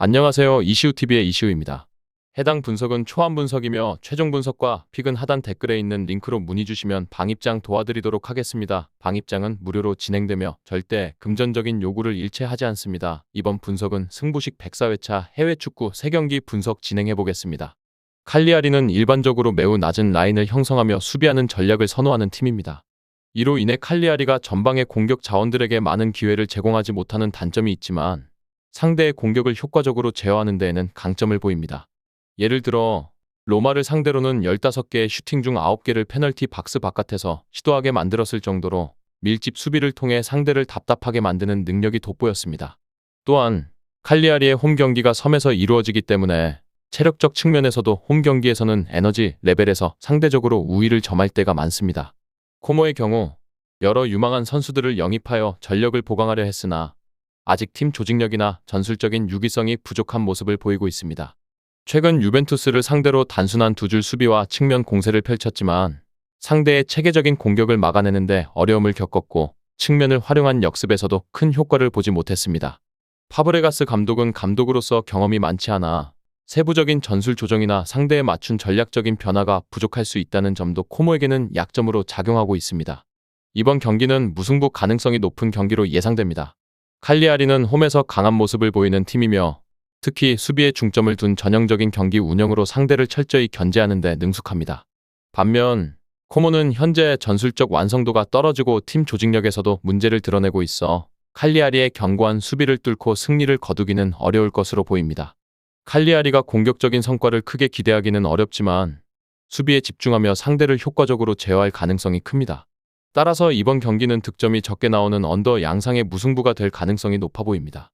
안녕하세요. 이시우TV의 이시우입니다. 해당 분석은 초안 분석이며 최종 분석과 픽은 하단 댓글에 있는 링크로 문의 주시면 방입장 도와드리도록 하겠습니다. 방입장은 무료로 진행되며 절대 금전적인 요구를 일체하지 않습니다. 이번 분석은 승부식 104회차 해외 축구 3경기 분석 진행해 보겠습니다. 칼리아리는 일반적으로 매우 낮은 라인을 형성하며 수비하는 전략을 선호하는 팀입니다. 이로 인해 칼리아리가 전방의 공격 자원들에게 많은 기회를 제공하지 못하는 단점이 있지만 상대의 공격을 효과적으로 제어하는 데에는 강점을 보입니다. 예를 들어 로마를 상대로는 15개의 슈팅 중 9개를 페널티 박스 바깥에서 시도하게 만들었을 정도로 밀집 수비를 통해 상대를 답답하게 만드는 능력이 돋보였습니다. 또한 칼리아리의 홈 경기가 섬에서 이루어지기 때문에 체력적 측면에서도 홈 경기에서는 에너지 레벨에서 상대적으로 우위를 점할 때가 많습니다. 코모의 경우 여러 유망한 선수들을 영입하여 전력을 보강하려 했으나 아직 팀 조직력이나 전술적인 유기성이 부족한 모습을 보이고 있습니다. 최근 유벤투스를 상대로 단순한 두 줄 수비와 측면 공세를 펼쳤지만 상대의 체계적인 공격을 막아내는데 어려움을 겪었고 측면을 활용한 역습에서도 큰 효과를 보지 못했습니다. 파브레가스 감독은 감독으로서 경험이 많지 않아 세부적인 전술 조정이나 상대에 맞춘 전략적인 변화가 부족할 수 있다는 점도 코모에게는 약점으로 작용하고 있습니다. 이번 경기는 무승부 가능성이 높은 경기로 예상됩니다. 칼리아리는 홈에서 강한 모습을 보이는 팀이며 특히 수비에 중점을 둔 전형적인 경기 운영으로 상대를 철저히 견제하는 데 능숙합니다. 반면 코모는 현재 전술적 완성도가 떨어지고 팀 조직력에서도 문제를 드러내고 있어 칼리아리의 견고한 수비를 뚫고 승리를 거두기는 어려울 것으로 보입니다. 칼리아리가 공격적인 성과를 크게 기대하기는 어렵지만 수비에 집중하며 상대를 효과적으로 제어할 가능성이 큽니다. 따라서 이번 경기는 득점이 적게 나오는 언더 양상의 무승부가 될 가능성이 높아 보입니다.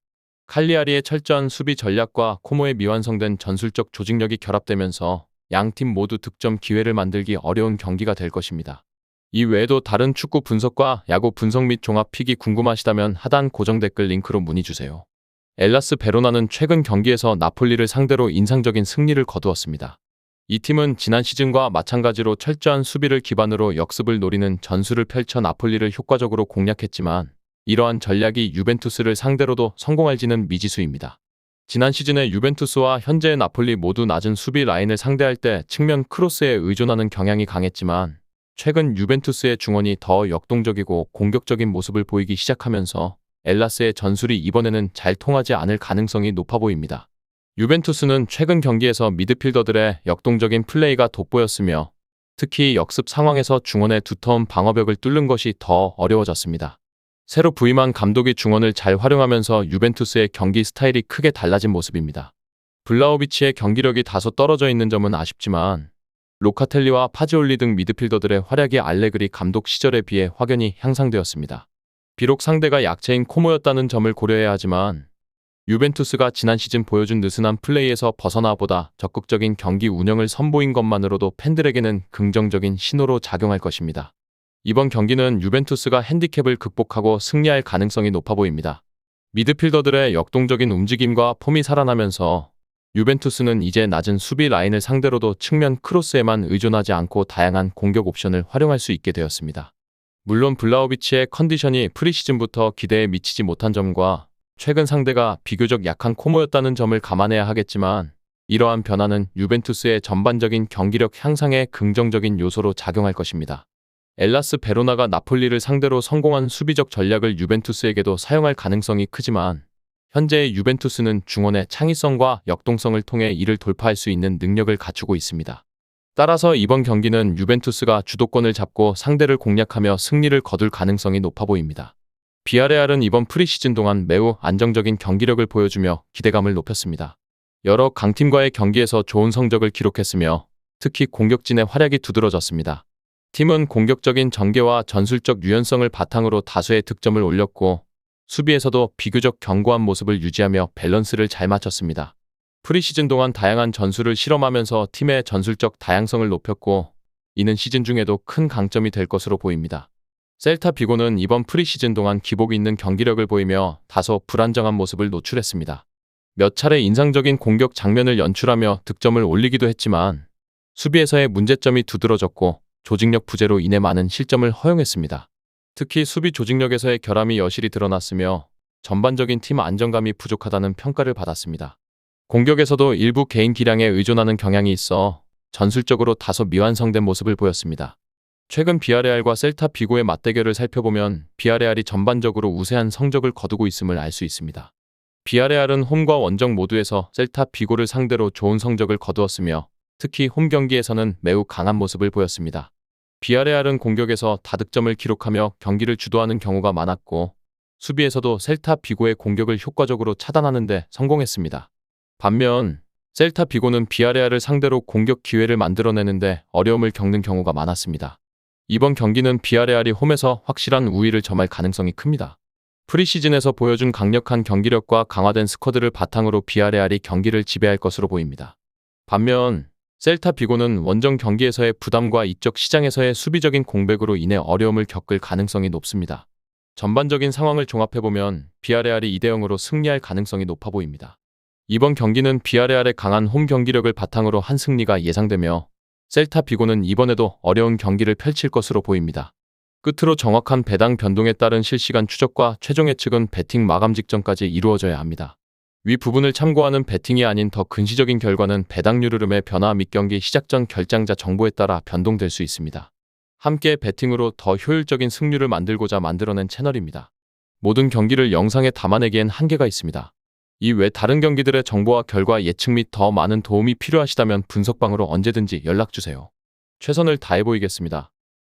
칼리아리의 철저한 수비 전략과 코모의 미완성된 전술적 조직력이 결합되면서 양팀 모두 득점 기회를 만들기 어려운 경기가 될 것입니다. 이 외에도 다른 축구 분석과 야구 분석 및 종합 픽이 궁금하시다면 하단 고정 댓글 링크로 문의 주세요. 엘라스 베로나는 최근 경기에서 나폴리를 상대로 인상적인 승리를 거두었습니다. 이 팀은 지난 시즌과 마찬가지로 철저한 수비를 기반으로 역습을 노리는 전술을 펼쳐 나폴리를 효과적으로 공략했지만 이러한 전략이 유벤투스를 상대로도 성공할지는 미지수입니다. 지난 시즌의 유벤투스와 현재의 나폴리 모두 낮은 수비 라인을 상대할 때 측면 크로스에 의존하는 경향이 강했지만 최근 유벤투스의 중원이 더 역동적이고 공격적인 모습을 보이기 시작하면서 엘라스의 전술이 이번에는 잘 통하지 않을 가능성이 높아 보입니다. 유벤투스는 최근 경기에서 미드필더들의 역동적인 플레이가 돋보였으며 특히 역습 상황에서 중원의 두터운 방어벽을 뚫는 것이 더 어려워졌습니다. 새로 부임한 감독이 중원을 잘 활용하면서 유벤투스의 경기 스타일이 크게 달라진 모습입니다. 블라호비치의 경기력이 다소 떨어져 있는 점은 아쉽지만 로카텔리와 파지올리 등 미드필더들의 활약이 알레그리 감독 시절에 비해 확연히 향상되었습니다. 비록 상대가 약체인 코모였다는 점을 고려해야 하지만 유벤투스가 지난 시즌 보여준 느슨한 플레이에서 벗어나보다 적극적인 경기 운영을 선보인 것만으로도 팬들에게는 긍정적인 신호로 작용할 것입니다. 이번 경기는 유벤투스가 핸디캡을 극복하고 승리할 가능성이 높아 보입니다. 미드필더들의 역동적인 움직임과 폼이 살아나면서 유벤투스는 이제 낮은 수비 라인을 상대로도 측면 크로스에만 의존하지 않고 다양한 공격 옵션을 활용할 수 있게 되었습니다. 물론 블라호비치의 컨디션이 프리시즌부터 기대에 미치지 못한 점과 최근 상대가 비교적 약한 코모였다는 점을 감안해야 하겠지만 이러한 변화는 유벤투스의 전반적인 경기력 향상에 긍정적인 요소로 작용할 것입니다. 엘라스 베로나가 나폴리를 상대로 성공한 수비적 전략을 유벤투스에게도 사용할 가능성이 크지만 현재의 유벤투스는 중원의 창의성과 역동성을 통해 이를 돌파할 수 있는 능력을 갖추고 있습니다. 따라서 이번 경기는 유벤투스가 주도권을 잡고 상대를 공략하며 승리를 거둘 가능성이 높아 보입니다. 비아레알은 이번 프리시즌 동안 매우 안정적인 경기력을 보여주며 기대감을 높였습니다. 여러 강팀과의 경기에서 좋은 성적을 기록했으며 특히 공격진의 활약이 두드러졌습니다. 팀은 공격적인 전개와 전술적 유연성을 바탕으로 다수의 득점을 올렸고 수비에서도 비교적 견고한 모습을 유지하며 밸런스를 잘 맞췄습니다. 프리시즌 동안 다양한 전술을 실험하면서 팀의 전술적 다양성을 높였고 이는 시즌 중에도 큰 강점이 될 것으로 보입니다. 셀타 비고는 이번 프리시즌 동안 기복이 있는 경기력을 보이며 다소 불안정한 모습을 노출했습니다. 몇 차례 인상적인 공격 장면을 연출하며 득점을 올리기도 했지만 수비에서의 문제점이 두드러졌고 조직력 부재로 인해 많은 실점을 허용했습니다. 특히 수비 조직력에서의 결함이 여실히 드러났으며 전반적인 팀 안정감이 부족하다는 평가를 받았습니다. 공격에서도 일부 개인 기량에 의존하는 경향이 있어 전술적으로 다소 미완성된 모습을 보였습니다. 최근 비아레알과 셀타 비고의 맞대결을 살펴보면 비아레알이 전반적으로 우세한 성적을 거두고 있음을 알 수 있습니다. 비아레알은 홈과 원정 모두에서 셀타 비고를 상대로 좋은 성적을 거두었으며 특히 홈 경기에서는 매우 강한 모습을 보였습니다. 비아레알은 공격에서 다득점을 기록하며 경기를 주도하는 경우가 많았고 수비에서도 셀타 비고의 공격을 효과적으로 차단하는 데 성공했습니다. 반면 셀타 비고는 비아레알을 상대로 공격 기회를 만들어내는데 어려움을 겪는 경우가 많았습니다. 이번 경기는 비아레알이 홈에서 확실한 우위를 점할 가능성이 큽니다. 프리시즌에서 보여준 강력한 경기력과 강화된 스쿼드를 바탕으로 비아레알이 경기를 지배할 것으로 보입니다. 반면 셀타 비고는 원정 경기에서의 부담과 이적 시장에서의 수비적인 공백으로 인해 어려움을 겪을 가능성이 높습니다. 전반적인 상황을 종합해보면 비아레알이 2대0으로 승리할 가능성이 높아 보입니다. 이번 경기는 비아레알의 강한 홈 경기력을 바탕으로 한 승리가 예상되며 셀타 비고는 이번에도 어려운 경기를 펼칠 것으로 보입니다. 끝으로 정확한 배당 변동에 따른 실시간 추적과 최종 예측은 배팅 마감 직전까지 이루어져야 합니다. 위 부분을 참고하는 배팅이 아닌 더 근시적인 결과는 배당률 흐름의 변화 및 경기 시작 전 결장자 정보에 따라 변동될 수 있습니다. 함께 배팅으로 더 효율적인 승률을 만들고자 만들어낸 채널입니다. 모든 경기를 영상에 담아내기엔 한계가 있습니다. 이외 다른 경기들의 정보와 결과 예측 및 더 많은 도움이 필요하시다면 분석방으로 언제든지 연락주세요. 최선을 다해 보이겠습니다.